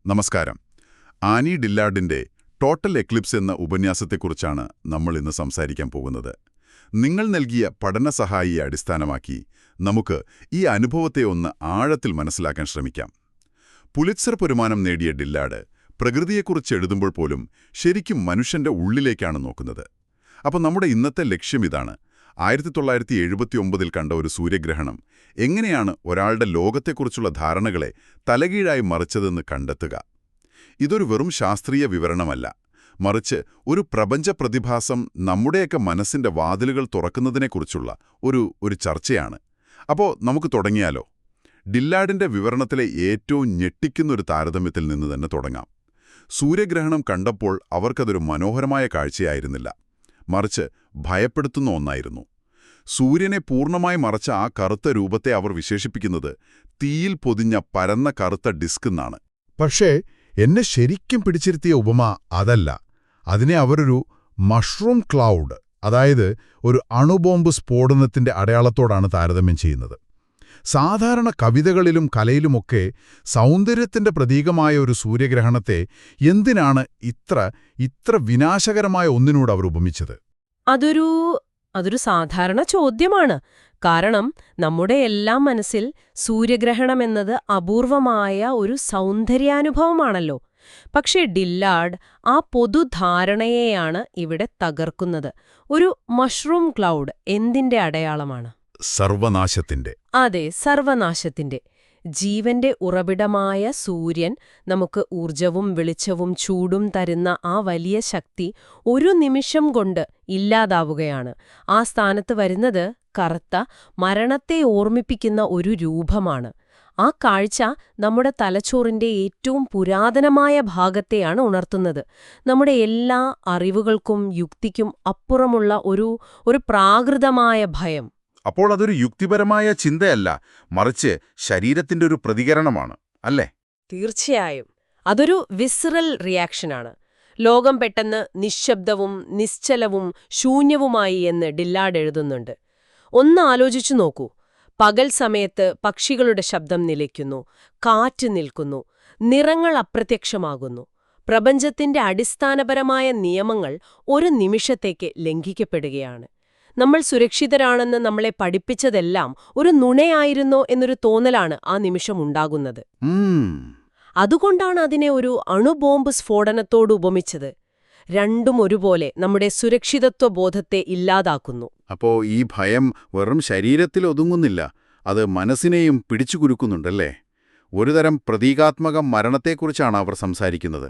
നമസ്കാരം. Annie ഡില്ലാർഡിന്റെ total Eclipse എന്ന ഉപന്യാസത്തെക്കുറിച്ചാണ് നമ്മൾ ഇന്ന് സംസാരിക്കാൻ പോകുന്നത്. നിങ്ങൾ നൽകിയ പഠനസഹായിയെ അടിസ്ഥാനമാക്കി നമുക്ക് ഈ അനുഭവത്തെ ഒന്ന് ആഴത്തിൽ മനസ്സിലാക്കാൻ ശ്രമിക്കാം. പുലിറ്റ്സർ പുരസ്കാരം നേടിയ ഡില്ലാർഡ് പ്രകൃതിയെക്കുറിച്ച് എഴുതുമ്പോൾ പോലും ശരിക്കും മനുഷ്യന്റെ ഉള്ളിലേക്കാണ് നോക്കുന്നത്. അപ്പോൾ നമ്മുടെ ഇന്നത്തെ ലക്ഷ്യം ഇതാണ്: 1979 കണ്ട ഒരു സൂര്യഗ്രഹണം എങ്ങനെയാണ് ഒരാളുടെ ലോകത്തെക്കുറിച്ചുള്ള ധാരണകളെ തലകീഴായി മറിച്ചതെന്ന് കണ്ടെത്തുക. ഇതൊരു വെറും ശാസ്ത്രീയ വിവരണമല്ല, മറിച്ച് ഒരു പ്രപഞ്ച പ്രതിഭാസം നമ്മുടെയൊക്കെ മനസ്സിന്റെ വാതിലുകൾ തുറക്കുന്നതിനെക്കുറിച്ചുള്ള ഒരു ചർച്ചയാണ്. അപ്പോൾ നമുക്ക് തുടങ്ങിയാലോ? ഡില്ലാർഡിന്റെ വിവരണത്തിലെ ഏറ്റവും ഞെട്ടിക്കുന്നൊരു താരതമ്യത്തിൽ നിന്ന് തന്നെ തുടങ്ങാം. സൂര്യഗ്രഹണം കണ്ടപ്പോൾ അവർക്കതൊരു മനോഹരമായ കാഴ്ചയായിരുന്നില്ല, മറിച്ച് ഭയപ്പെടുത്തുന്ന ഒന്നായിരുന്നു. സൂര്യനെ പൂർണ്ണമായി മറച്ച ആ കറുത്ത രൂപത്തെ അവർ വിശേഷിപ്പിക്കുന്നത് തീയിൽ പൊതിഞ്ഞ പരന്ന കറുത്ത ഡിസ്ക് എന്നാണ്. പക്ഷേ എന്നെ ശരിക്കും പിടിച്ചിരുത്തിയ ഉപമ അതല്ല. അതിനെ അവരൊരു മഷ്റൂം ക്ലൗഡ്, അതായത് ഒരു അണുബോംബ് സ്ഫോടനത്തിന്റെ അടയാളത്തോടാണ് താരതമ്യം ചെയ്യുന്നത്. സാധാരണ കവിതകളിലും കലയിലുമൊക്കെ സൗന്ദര്യത്തിന്റെ പ്രതീകമായ ഒരു സൂര്യഗ്രഹണത്തെ എന്തിനാണ് ഇത്ര വിനാശകരമായ ഒന്നിനോട് അവർ ഉപമിച്ചത്? അതൊരു സാധാരണ ചോദ്യമാണ്. കാരണം നമ്മുടെ എല്ലാം മനസ്സിൽ സൂര്യഗ്രഹണമെന്നത് അപൂർവമായ ഒരു സൗന്ദര്യാനുഭവമാണല്ലോ. പക്ഷേ ഡില്ലാർഡ് ആ പൊതുധാരണയെയാണ് ഇവിടെ തകർക്കുന്നത്. ഒരു മഷ്റൂം ക്ലൗഡ് എന്തിന്റെ അടയാളമാണ്? സർവനാശത്തിന്റെ. അതെ, സർവനാശത്തിന്റെ. ജീവന്റെ ഉറവിടമായ സൂര്യൻ നമുക്ക് ഊർജവും വെളിച്ചവും ചൂടും തരുന്ന ആ വലിയ ശക്തി ഒരു നിമിഷം കൊണ്ട് ഇല്ലാതാവുകയാണ്. ആ സ്ഥാനത്ത് വരുന്നത് കറുത്ത, മരണത്തെ ഓർമ്മിപ്പിക്കുന്ന ഒരു രൂപമാണ്. ആ കാഴ്ച നമ്മുടെ തലച്ചോറിന്റെ ഏറ്റവും പുരാതനമായ ഭാഗത്തെയാണ് ഉണർത്തുന്നത്. നമ്മുടെ എല്ലാ അറിവുകൾക്കും യുക്തിക്കും അപ്പുറമുള്ള ഒരു പ്രാകൃതമായ ഭയം. അപ്പോൾ അതൊരു യുക്തിപരമായ ചിന്തയല്ല, മറിച്ച് ശരീരത്തിന്റെ ഒരു പ്രതികരണമാണ്, അല്ലേ? തീർച്ചയായും. അതൊരു വിസറൽ റിയാക്ഷനാണ്. ലോകം പെട്ടെന്ന് നിശ്ശബ്ദവും നിശ്ചലവും ശൂന്യവുമായി എന്ന് ഡില്ലാർഡ് എഴുതുന്നുണ്ട്. ഒന്ന് ആലോചിച്ചു നോക്കൂ. പകൽ സമയത്ത് പക്ഷികളുടെ ശബ്ദം നിലയ്ക്കുന്നു, കാറ്റ് നിൽക്കുന്നു, നിറങ്ങൾ അപ്രത്യക്ഷമാകുന്നു. പ്രപഞ്ചത്തിന്റെ അടിസ്ഥാനപരമായ നിയമങ്ങൾ ഒരു നിമിഷത്തേക്ക് ലംഘിക്കപ്പെടുകയാണ്. നമ്മൾ സുരക്ഷിതരാണെന്ന് നമ്മളെ പഠിപ്പിച്ചതെല്ലാം ഒരു നുണയായിരുന്നോ എന്നൊരു തോന്നലാണ് ആ നിമിഷം ഉണ്ടാകുന്നത്. അതുകൊണ്ടാണ് അതിനെ ഒരു അണുബോംബ് സ്ഫോടനത്തോട് ഉപമിച്ചത്. രണ്ടും ഒരുപോലെ നമ്മുടെ സുരക്ഷിതത്വ ബോധത്തെ ഇല്ലാതാക്കുന്നു. അപ്പോ ഈ ഭയം വെറും ശരീരത്തിൽ ഒതുങ്ങുന്നില്ല, അത് മനസ്സിനെയും പിടിച്ചുകുലുക്കുന്നുണ്ടല്ലേ? ഒരുതരം പ്രതീകാത്മക മരണത്തെക്കുറിച്ചാണ് അവർ സംസാരിക്കുന്നത്.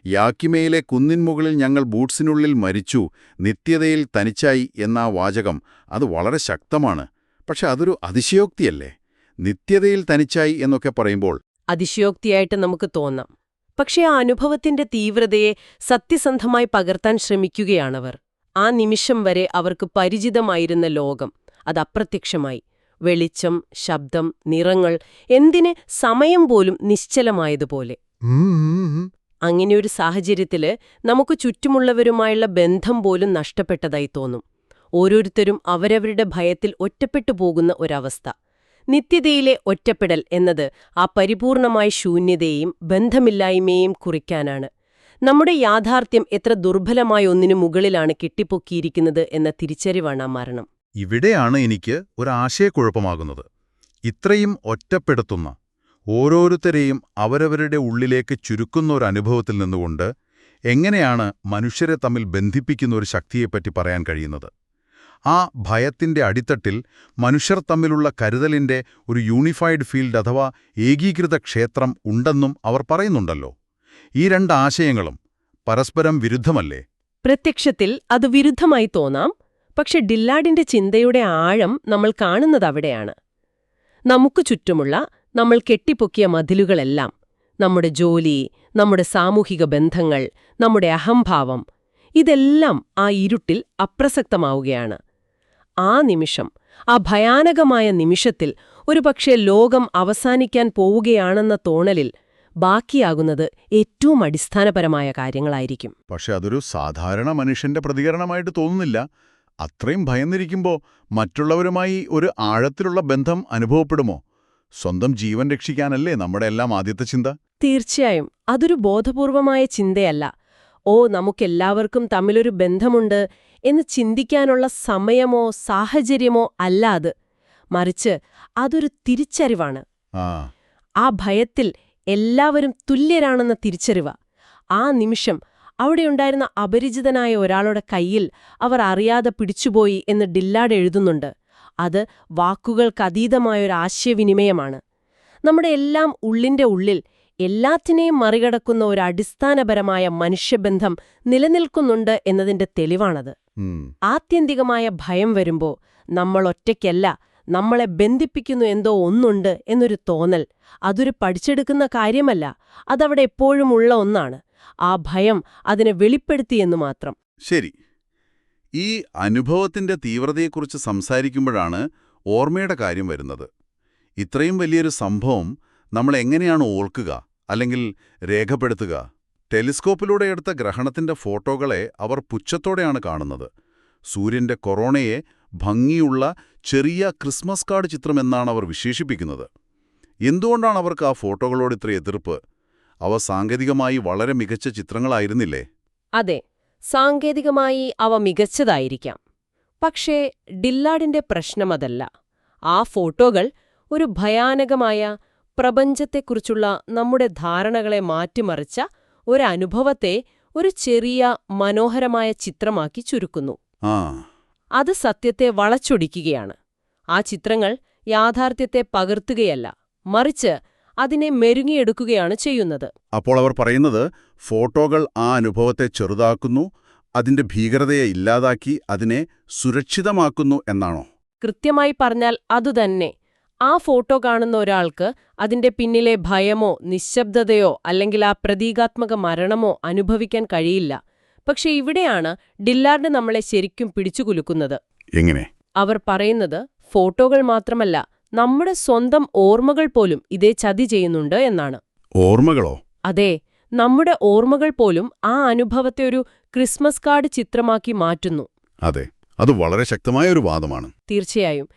യാക്കിമയിലെ കുന്നിൻമുകളിൽ ഞങ്ങൾ ബൂട്ട്സിനുള്ളിൽ മരിച്ചു, നിത്യതയിൽ തനിച്ചായി എന്ന വാചകം അത് വളരെ ശക്തമാണ്. പക്ഷെ അതൊരു അതിശയോക്തിയല്ലേ? നിത്യതയിൽ തനിച്ചായി എന്നൊക്കെ പറയുമ്പോൾ അതിശയോക്തിയായിട്ട് നമുക്ക് തോന്നാം. പക്ഷെ ആ അനുഭവത്തിന്റെ തീവ്രതയെ സത്യസന്ധമായി പകർത്താൻ ശ്രമിക്കുകയാണവർ. ആ നിമിഷം വരെ അവർക്ക് പരിചിതമായിരുന്ന ലോകം അത് അപ്രത്യക്ഷമായി. വെളിച്ചം, ശബ്ദം, നിറങ്ങൾ, എന്തിന് സമയം പോലും നിശ്ചലമായതുപോലെ. അങ്ങനെയൊരു സാഹചര്യത്തില് നമുക്ക് ചുറ്റുമുള്ളവരുമായുള്ള ബന്ധം പോലും നഷ്ടപ്പെട്ടതായി തോന്നും. ഓരോരുത്തരും അവരവരുടെ ഭയത്തിൽ ഒറ്റപ്പെട്ടു പോകുന്ന ഒരവസ്ഥ. നിത്യതയിലെ ഒറ്റപ്പെടൽ എന്നത് ആ പരിപൂർണമായ ശൂന്യതയെയും ബന്ധമില്ലായ്മയെയും കുറിക്കാനാണ്. നമ്മുടെ യാഥാർത്ഥ്യം എത്ര ദുർബലമായ ഒന്നിനു മുകളിലാണ് കെട്ടിപ്പൊക്കിയിരിക്കുന്നത് എന്ന തിരിച്ചറിവാണ് ആ മരണം. ഇവിടെയാണ് എനിക്ക് ഒരാശയക്കുഴപ്പമാകുന്നത്. ഇത്രയും ഒറ്റപ്പെടുത്തുന്ന, ഓരോരുത്തരെയും അവരവരുടെ ഉള്ളിലേക്ക് ചുരുക്കുന്ന ഒരു അനുഭവത്തിൽ നിന്നുകൊണ്ട് എങ്ങനെയാണ് മനുഷ്യരെ തമ്മിൽ ബന്ധിപ്പിക്കുന്ന ഒരു ശക്തിയെപ്പറ്റി പറയാൻ കഴിയുന്നത്? ആ ഭയത്തിന്റെ അടിത്തട്ടിൽ മനുഷ്യർ തമ്മിലുള്ള കരുതലിന്റെ ഒരു യൂണിഫൈഡ് ഫീൽഡ് അഥവാ ഏകീകൃത ക്ഷേത്രം ഉണ്ടെന്നും അവർ പറയുന്നുണ്ടല്ലോ. ഈ രണ്ട് ആശയങ്ങളും പരസ്പരം വിരുദ്ധമല്ലേ? പ്രത്യക്ഷത്തിൽ അത് വിരുദ്ധമായി തോന്നാം. പക്ഷെ ഡില്ലാർഡിന്റെ ചിന്തയുടെ ആഴം നമ്മൾ കാണുന്നത് അവിടെയാണ്. നമുക്ക് ചുറ്റുമുള്ള നമ്മൾ കെട്ടിപ്പൊക്കിയ മതിലുകളെല്ലാം, നമ്മുടെ ജോലി, നമ്മുടെ സാമൂഹിക ബന്ധങ്ങൾ, നമ്മുടെ അഹംഭാവം, ഇതെല്ലാം ആ ഇരുട്ടിൽ അപ്രസക്തമാവുകയാണ്. ആ നിമിഷം, ആ ഭയാനകമായ നിമിഷത്തിൽ ഒരുപക്ഷെ ലോകം അവസാനിക്കാൻ പോവുകയാണെന്ന തോന്നലിൽ ബാക്കിയാകുന്നത് ഏറ്റവും അടിസ്ഥാനപരമായ കാര്യങ്ങളായിരിക്കും. പക്ഷെ അതൊരു സാധാരണ മനുഷ്യന്റെ പ്രതികരണമായിട്ട് തോന്നുന്നില്ല. അത്രയും ഭയന്നിരിക്കുമ്പോൾ മറ്റുള്ളവരുമായി ഒരു ആഴത്തിലുള്ള ബന്ധം അനുഭവപ്പെടുമോ? സ്വന്തം ജീവൻ രക്ഷിക്കാനല്ലേ നമ്മുടെ എല്ലാം ആദ്യത്തെ ചിന്ത? തീർച്ചയായും അതൊരു ബോധപൂർവമായ ചിന്തയല്ല. ഓ, നമുക്കെല്ലാവർക്കും തമ്മിലൊരു ബന്ധമുണ്ട് എന്ന് ചിന്തിക്കാനുള്ള സമയമോ സാഹചര്യമോ അല്ല അത്. മറിച്ച് അതൊരു തിരിച്ചറിവാണ്. ആ ഭയത്തിൽ എല്ലാവരും തുല്യരാണെന്ന തിരിച്ചറിവ്. ആ നിമിഷം അവിടെയുണ്ടായിരുന്ന അപരിചിതനായ ഒരാളുടെ കയ്യിൽ അവർ അറിയാതെ പിടിച്ചുപോയി എന്ന് ഡില്ലാർഡ് എഴുതുന്നുണ്ട്. അത് വാക്കുകൾക്കതീതമായൊരു ആശയവിനിമയമാണ്. നമ്മുടെ എല്ലാം ഉള്ളിന്റെ ഉള്ളിൽ എല്ലാത്തിനെയും മറികടക്കുന്ന ഒരു അടിസ്ഥാനപരമായ മനുഷ്യബന്ധം നിലനിൽക്കുന്നുണ്ട് എന്നതിന്റെ തെളിവാണത്. ആത്യന്തികമായ ഭയം വരുമ്പോ നമ്മൾ ഒറ്റയ്ക്കല്ല, നമ്മളെ ബന്ധിപ്പിക്കുന്നു എന്തോ ഒന്നുണ്ട് എന്നൊരു തോന്നൽ, അതൊരു പഠിച്ചെടുക്കുന്ന കാര്യമല്ല, അതവിടെ എപ്പോഴും ഉള്ള ഒന്നാണ്. ആ ഭയം അതിനെ വെളിപ്പെടുത്തിയെന്നു മാത്രം. ശരി. ഈ അനുഭവത്തിന്റെ തീവ്രതയെക്കുറിച്ച് സംസാരിക്കുമ്പോഴാണ് ഓർമ്മയുടെ കാര്യം വരുന്നത്. ഇത്രയും വലിയൊരു സംഭവം നമ്മൾ എങ്ങനെയാണ് ഓർക്കുക, അല്ലെങ്കിൽ രേഖപ്പെടുത്തുക? ടെലിസ്കോപ്പിലൂടെ എടുത്ത ഗ്രഹണത്തിന്റെ ഫോട്ടോകളെ അവർ പുച്ഛത്തോടെയാണ് കാണുന്നത്. സൂര്യന്റെ കൊറോണയെ ഭംഗിയുള്ള ചെറിയ ക്രിസ്മസ് കാർഡ് ചിത്രമെന്നാണ് അവർ വിശേഷിപ്പിക്കുന്നത്. എന്തുകൊണ്ടാണ് അവർക്ക് ആ ഫോട്ടോകളോട് ഇത്ര എതിർപ്പ്? അവ സാങ്കേതികമായി വളരെ മികച്ച ചിത്രങ്ങളായിരുന്നില്ലേ? അതെ, സാങ്കേതികമായി അവ മികച്ചതായിരിക്കാം. പക്ഷേ ഡില്ലാർഡിന്റെ പ്രശ്നമതല്ല. ആ ഫോട്ടോകൾ ഒരു ഭയാനകമായ പ്രപഞ്ചത്തെക്കുറിച്ചുള്ള നമ്മുടെ ധാരണകളെ മാറ്റിമറിച്ച ഒരനുഭവത്തെ ഒരു ചെറിയ മനോഹരമായ ചിത്രമാക്കി ചുരുക്കുന്നു. അത് സത്യത്തെ വളച്ചൊടിക്കുകയാണ്. ആ ചിത്രങ്ങൾ യാഥാർത്ഥ്യത്തെ പകർത്തുകയല്ല, മറിച്ച് അതിനെ മെരുങ്ങിയെടുക്കുകയാണ് ചെയ്യുന്നത്. അപ്പോൾ അവർ പറയുന്നത് ഫോട്ടോകൾ ആ അനുഭവത്തെ ചെറുതാക്കുന്നു, അതിന്റെ ഭീകരതയെ ഇല്ലാതാക്കി അതിനെ സുരക്ഷിതമാക്കുന്നു എന്നാണോ? കൃത്യമായി പറഞ്ഞാൽ അതുതന്നെ. ആ ഫോട്ടോ കാണുന്ന ഒരാൾക്ക് അതിന്റെ പിന്നിലെ ഭയമോ നിശ്ശബ്ദതയോ അല്ലെങ്കിൽ ആ പ്രതീകാത്മക മരണമോ അനുഭവിക്കാൻ കഴിയില്ല. പക്ഷെ ഇവിടെയാണ് ഡില്ലാർഡ് നമ്മളെ ശരിക്കും പിടിച്ചുകുലുക്കുന്നത്. എങ്ങനെ? അവർ പറയുന്നത് ഫോട്ടോകൾ മാത്രമല്ല, നമ്മുടെ സ്വന്തം ഓർമ്മകൾ പോലും ഇതേ ചതി ചെയ്യുന്നുണ്ട് എന്നാണ്. ഓർമ്മകളോ? അതെ, നമ്മുടെ ഓർമ്മകൾ പോലും ആ അനുഭവത്തെ ഒരു ക്രിസ്മസ് കാർഡ് ചിത്രമാക്കി മാറ്റുന്നു. അതെ, അത് വളരെ ശക്തമായ ഒരു വാദമാണ്. തീർച്ചയായും.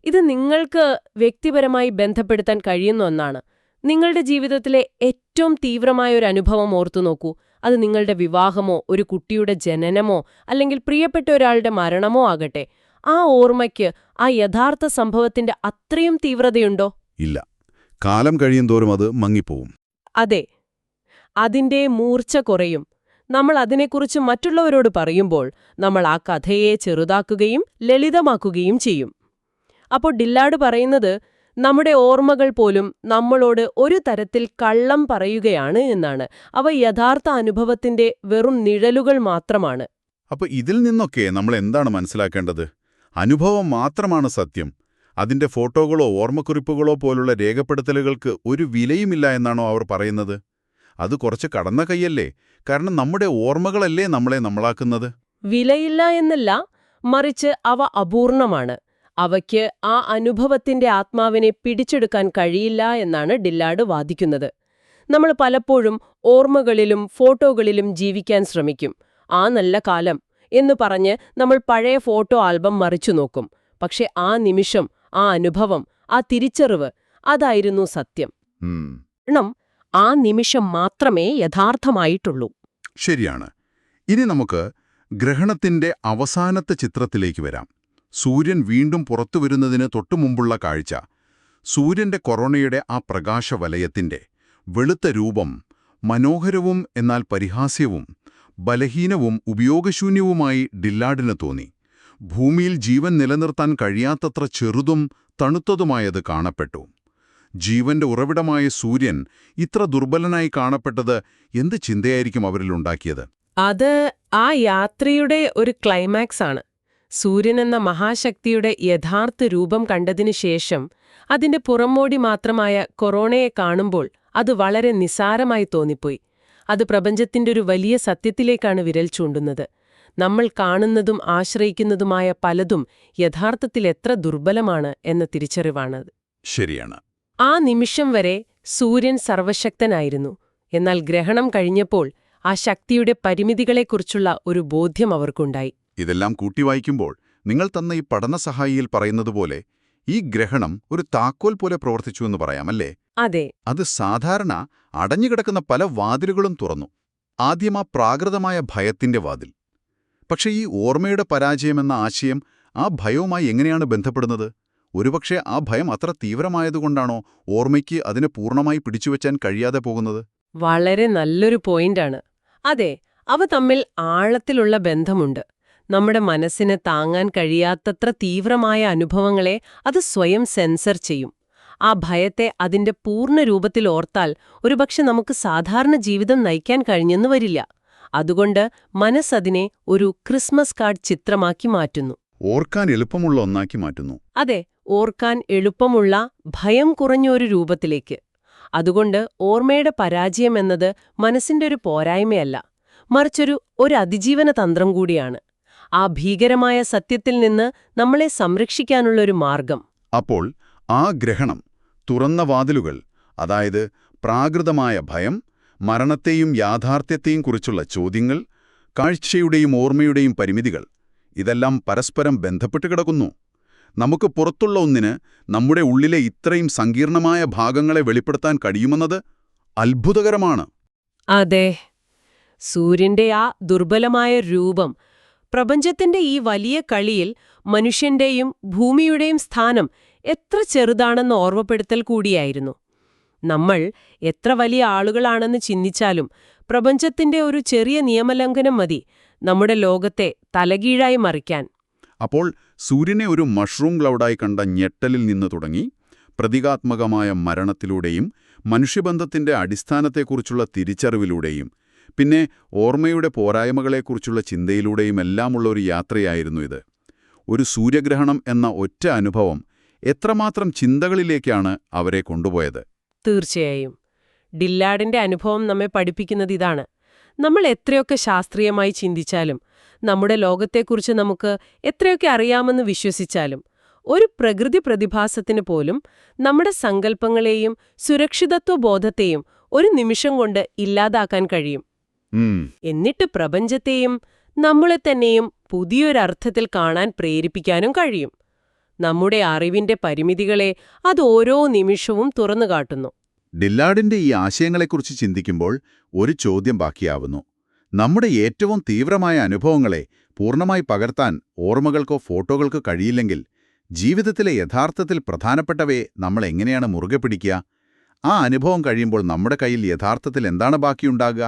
ഇത് നിങ്ങൾക്ക് വ്യക്തിപരമായി ബന്ധപ്പെടുത്താൻ കഴിയുന്ന ഒന്നാണ്. നിങ്ങളുടെ ജീവിതത്തിലെ ഏറ്റവും തീവ്രമായൊരു അനുഭവം ഓർത്തുനോക്കൂ. അത് നിങ്ങളുടെ വിവാഹമോ ഒരു കുട്ടിയുടെ ജനനമോ അല്ലെങ്കിൽ പ്രിയപ്പെട്ട ഒരാളുടെ മരണമോ ആകട്ടെ. ആ ഓർമ്മയ്ക്ക് ആ യഥാർത്ഥ സംഭവത്തിന്റെ അത്രയും തീവ്രതയുണ്ടോ? ഇല്ല. കാലം കഴിയുന്തോറും അത് മങ്ങിപ്പോവും. അതെ, അതിന്റെ മൂർച്ച കുറയും. നമ്മൾ അതിനെക്കുറിച്ച് മറ്റുള്ളവരോട് പറയുമ്പോൾ നമ്മൾ ആ കഥയെ ചെറുതാക്കുകയും ലളിതമാക്കുകയും ചെയ്യും. അപ്പോൾ ഡില്ലാർഡ് പറയുന്നത് നമ്മുടെ ഓർമ്മകൾ പോലും നമ്മളോട് ഒരു തരത്തിൽ കള്ളം പറയുകയാണ് എന്നാണ്. അവ യഥാർത്ഥ അനുഭവത്തിന്റെ വെറും നിഴലുകൾ മാത്രമാണ്. അപ്പൊ ഇതിൽ നിന്നൊക്കെ നമ്മൾ എന്താണ് മനസ്സിലാക്കേണ്ടത്? അനുഭവം മാത്രമാണ് സത്യം. അതിന്റെ ഫോട്ടോകളോ ഓർമ്മക്കുറിപ്പുകളോ പോലുള്ള രേഖപ്പെടുത്തലുകൾക്ക് ഒരു വിലയുമില്ല എന്നാണോ അവർ പറയുന്നത്? അത് കുറച്ച് കടന്ന കൈയല്ലേ? കാരണം നമ്മുടെ ഓർമ്മകളല്ലേ നമ്മളെ നമ്മളാക്കുന്നത്. വിലയില്ല എന്നല്ല, മറിച്ച് അവ അപൂർണമാണ്. അവയ്ക്ക് ആ അനുഭവത്തിന്റെ ആത്മാവിനെ പിടിച്ചെടുക്കാൻ കഴിയില്ല എന്നാണ് ഡില്ലാർഡ് വാദിക്കുന്നത്. നമ്മൾ പലപ്പോഴും ഓർമ്മകളിലും ഫോട്ടോകളിലും ജീവിക്കാൻ ശ്രമിക്കും. ആ നല്ല കാലം എന്നു പറഞ്ഞ് നമ്മൾ പഴയ ഫോട്ടോ ആൽബം മറിച്ചു നോക്കും. പക്ഷെ ആ നിമിഷം, ആ അനുഭവം, ആ തിരിച്ചറിവ്, അതായിരുന്നു സത്യം. കാരണം ആ നിമിഷം മാത്രമേ യഥാർത്ഥമായിട്ടുള്ളൂ. ശരിയാണ്. ഇനി നമുക്ക് ഗ്രഹണത്തിന്റെ അവസാനത്തെ ചിത്രത്തിലേക്ക് വരാം. സൂര്യൻ വീണ്ടും പുറത്തുവരുന്നതിന് തൊട്ടുമുമ്പുള്ള കാഴ്ച. സൂര്യന്റെ കൊറോണയുടെ ആ പ്രകാശവലയത്തിന്റെ വെളുത്ത രൂപം മനോഹരവും എന്നാൽ പരിഹാസ്യവും ബലഹീനവും ഉപയോഗശൂന്യവുമായി ഡില്ലാർഡിന് തോന്നി. ഭൂമിയിൽ ജീവൻ നിലനിർത്താൻ കഴിയാത്തത്ര ചെറുതും തണുത്തതുമായത് കാണപ്പെട്ടു. ജീവന്റെ ഉറവിടമായ സൂര്യൻ ഇത്ര ദുർബലനായി കാണപ്പെട്ടത് എന്ത് ചിന്തയായിരിക്കും അവരിലുണ്ടാക്കിയത്? അത് ആ യാത്രയുടെ ഒരു ക്ലൈമാക്സ് ആണ്. സൂര്യൻ എന്ന മഹാശക്തിയുടെ യഥാർത്ഥ രൂപം കണ്ടതിനു ശേഷം അതിന്റെ പുറമോടി മാത്രമായ കൊറോണയെ കാണുമ്പോൾ അത് വളരെ നിസാരമായി തോന്നിപ്പോയി. അത് പ്രപഞ്ചത്തിന്റെ ഒരു വലിയ സത്യത്തിലേക്കാണ് വിരൽ ചൂണ്ടുന്നത്. നമ്മൾ കാണുന്നതും ആശ്രയിക്കുന്നതുമായ പലതും യഥാർത്ഥത്തിൽ എത്ര ദുർബലമാണ് എന്ന തിരിച്ചറിവാണത്. ശരിയാണ്. ആ നിമിഷം വരെ സൂര്യൻ സർവശക്തനായിരുന്നു. എന്നാൽ ഗ്രഹണം കഴിഞ്ഞപ്പോൾ ആ ശക്തിയുടെ പരിമിതികളെക്കുറിച്ചുള്ള ഒരു ബോധ്യം അവർക്കുണ്ടായി. ഇതെല്ലാം കൂട്ടിവായിക്കുമ്പോൾ നിങ്ങൾ തന്ന ഈ പഠനസഹായിയിൽ പറയുന്നതുപോലെ ഈ ഗ്രഹണം ഒരു താക്കോൽ പോലെ പ്രവർത്തിച്ചു എന്ന് പറയാമല്ലേ? അതെ. അത് സാധാരണ അടഞ്ഞുകിടക്കുന്ന പല വാതിലുകളും തുറന്നു. ആദ്യം ആ പ്രാകൃതമായ ഭയത്തിന്റെ വാതിൽ. പക്ഷേ ഈ ഓർമ്മയുടെ പരാജയമെന്ന ആശയം ആ ഭയവുമായി എങ്ങനെയാണ് ബന്ധപ്പെടുന്നത്? ഒരുപക്ഷെ ആ ഭയം അത്ര തീവ്രമായതുകൊണ്ടാണോ ഓർമ്മയ്ക്ക് അതിനെ പൂർണ്ണമായി പിടിച്ചുവെച്ചാൻ കഴിയാതെ പോകുന്നത്? വളരെ നല്ലൊരു പോയിന്റാണ്. അതെ, അവ തമ്മിൽ ആഴത്തിലുള്ള ബന്ധമുണ്ട്. നമ്മുടെ മനസ്സിന് താങ്ങാൻ കഴിയാത്തത്ര തീവ്രമായ അനുഭവങ്ങളെ അത് സ്വയം സെൻസർ ചെയ്യും. ആ ഭയത്തെ അതിന്റെ പൂർണ്ണ രൂപത്തിൽ ഓർത്താൽ ഒരുപക്ഷെ നമുക്ക് സാധാരണ ജീവിതം നയിക്കാൻ കഴിഞ്ഞെന്ന് വരില്ല. അതുകൊണ്ട് മനസ്സതിനെ ഒരു ക്രിസ്മസ് കാർഡ് ചിത്രമാക്കി മാറ്റുന്നു. ഓർക്കാൻ എളുപ്പമുള്ള ഒന്നാക്കി മാറ്റുന്നു. അതെ, ഓർക്കാൻ എളുപ്പമുള്ള, ഭയം കുറഞ്ഞ ഒരു രൂപത്തിലേക്ക്. അതുകൊണ്ട് ഓർമ്മയുടെ പരാജയം എന്നത് മനസ്സിന്റെ ഒരു പോരായ്മയല്ല, മറിച്ചൊരു അതിജീവന തന്ത്രം കൂടിയാണ്. ആ ഭീകരമായ സത്യത്തിൽ നിന്ന് നമ്മളെ സംരക്ഷിക്കാനുള്ളൊരു മാർഗം. അപ്പോൾ ആ ഗ്രഹണം, തുറന്ന വാതിലുകൾ, അതായത് പ്രാകൃതമായ ഭയം, മരണത്തെയും യാഥാർത്ഥ്യത്തെയും കുറിച്ചുള്ള ചോദ്യങ്ങൾ, കാഴ്ചയുടെയും ഓർമ്മയുടെയും പരിമിതികൾ, ഇതെല്ലാം പരസ്പരം ബന്ധപ്പെട്ട് കിടക്കുന്നു. നമുക്ക് പുറത്തുള്ള ഒന്നിന് നമ്മുടെ ഉള്ളിലെ ഇത്രയും സങ്കീർണമായ ഭാഗങ്ങളെ വെളിപ്പെടുത്താൻ കഴിയുമെന്നത് അത്ഭുതകരമാണ്. അതെ, സൂര്യന്റെ ആ ദുർബലമായ രൂപം പ്രപഞ്ചത്തിന്റെ ഈ വലിയ കളിയിൽ മനുഷ്യന്റെയും ഭൂമിയുടെയും സ്ഥാനം എത്ര ചെറുതാണെന്ന് ഓർമ്മപ്പെടുത്തൽ കൂടിയായിരുന്നു. നമ്മൾ എത്ര വലിയ ആളുകളാണെന്ന് ചിന്തിച്ചാലും പ്രപഞ്ചത്തിന്റെ ഒരു ചെറിയ നിയമലംഘനം മതി നമ്മുടെ ലോകത്തെ തലകീഴായി മറിക്കാൻ. അപ്പോൾ സൂര്യനെ ഒരു മഷ്റൂം ക്ലൗഡായി കണ്ട ഞെട്ടലിൽ നിന്ന് തുടങ്ങി പ്രതീകാത്മകമായ മരണത്തിലൂടെയും മനുഷ്യബന്ധത്തിന്റെ അടിസ്ഥാനത്തെക്കുറിച്ചുള്ള തിരിച്ചറിവിലൂടെയും പിന്നെ ഓർമ്മയുടെ പോരായ്മകളെക്കുറിച്ചുള്ള ചിന്തയിലൂടെയുമെല്ലാമുള്ള ഒരു യാത്രയായിരുന്നു ഇത്. ഒരു സൂര്യഗ്രഹണം എന്ന ഒറ്റ അനുഭവം എത്രമാത്രം ചിന്തകളിലേക്കാണ് അവരെ കൊണ്ടുപോയത്. തീർച്ചയായും ഡില്ലാഡിന്റെ അനുഭവം നമ്മെ പഠിപ്പിക്കുന്നത് ഇതാണ്. നമ്മൾ എത്രയൊക്കെ ശാസ്ത്രീയമായി ചിന്തിച്ചാലും, നമ്മുടെ ലോകത്തെക്കുറിച്ച് നമുക്ക് എത്രയൊക്കെ അറിയാമെന്ന് വിശ്വസിച്ചാലും, ഒരു പ്രകൃതി പ്രതിഭാസത്തിന് പോലും നമ്മുടെ സങ്കല്പങ്ങളെയും സുരക്ഷിതത്വബോധത്തെയും ഒരു നിമിഷം കൊണ്ട് ഇല്ലാതാക്കാൻ കഴിയും. എന്നിട്ട് പ്രപഞ്ചത്തെയും നമ്മളെ തന്നെയും പുതിയൊരർത്ഥത്തിൽ കാണാൻ പ്രേരിപ്പിക്കാനും കഴിയും. നമ്മുടെ അറിവിന്റെ പരിമിതികളെ അത് ഓരോ നിമിഷവും തുറന്നുകാട്ടുന്നു. ഡില്ലാഡിന്റെ ഈ ആശയങ്ങളെക്കുറിച്ച് ചിന്തിക്കുമ്പോൾ ഒരു ചോദ്യം ബാക്കിയാവുന്നു. നമ്മുടെ ഏറ്റവും തീവ്രമായ അനുഭവങ്ങളെ പൂർണ്ണമായി പകർത്താൻ ഓർമ്മകൾക്കോ ഫോട്ടോകൾക്കോ കഴിയില്ലെങ്കിൽ ജീവിതത്തിലെ യഥാർത്ഥത്തിൽ പ്രധാനപ്പെട്ടവയെ നമ്മൾ എങ്ങനെയാണ് മുറുകെ പിടിക്കുക? ആ അനുഭവം കഴിയുമ്പോൾ നമ്മുടെ കയ്യിൽ യഥാർത്ഥത്തിൽ എന്താണ് ബാക്കിയുണ്ടാകുക?